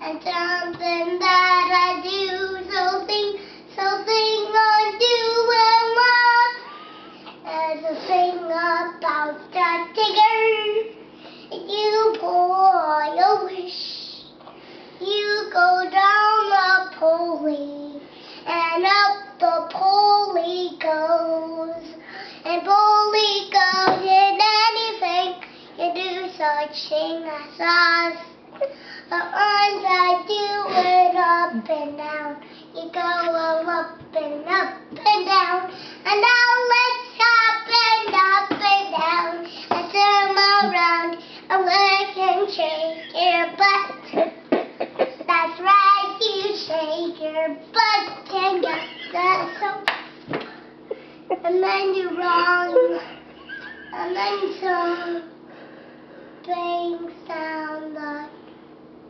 and something that I do, something I do and love. There's a thing about the digger. You pour your wish, you go down the pulley, and up the pulley goes, and pulley goes in anything you do such thing as us. The arms I do it up and down, you go up and down, and now let's up and down, and turn around, and look and shake your butt. That's right, you shake your butt and get that so. And then you're wrong, and then something sound like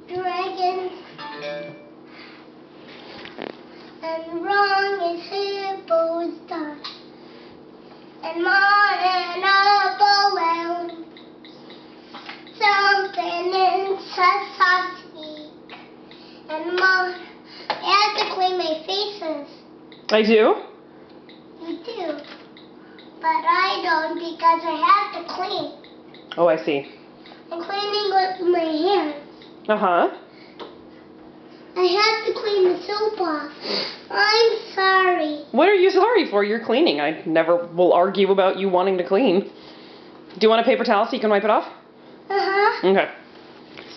dragons, and wrong is hippos done, and mine a balloon, something in Chesapeake, and mine. I have to clean my faces. I do? You do, but I don't because I have to clean. Oh, I see. I'm cleaning with my hands. Uh-huh. I have to clean the soap off. I'm sorry. What are you sorry for? You're cleaning. I never will argue about you wanting to clean. Do you want a paper towel so you can wipe it off? Uh-huh. Okay.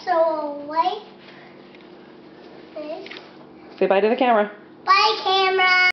So I'll wipe this. Say bye to the camera. Bye, camera.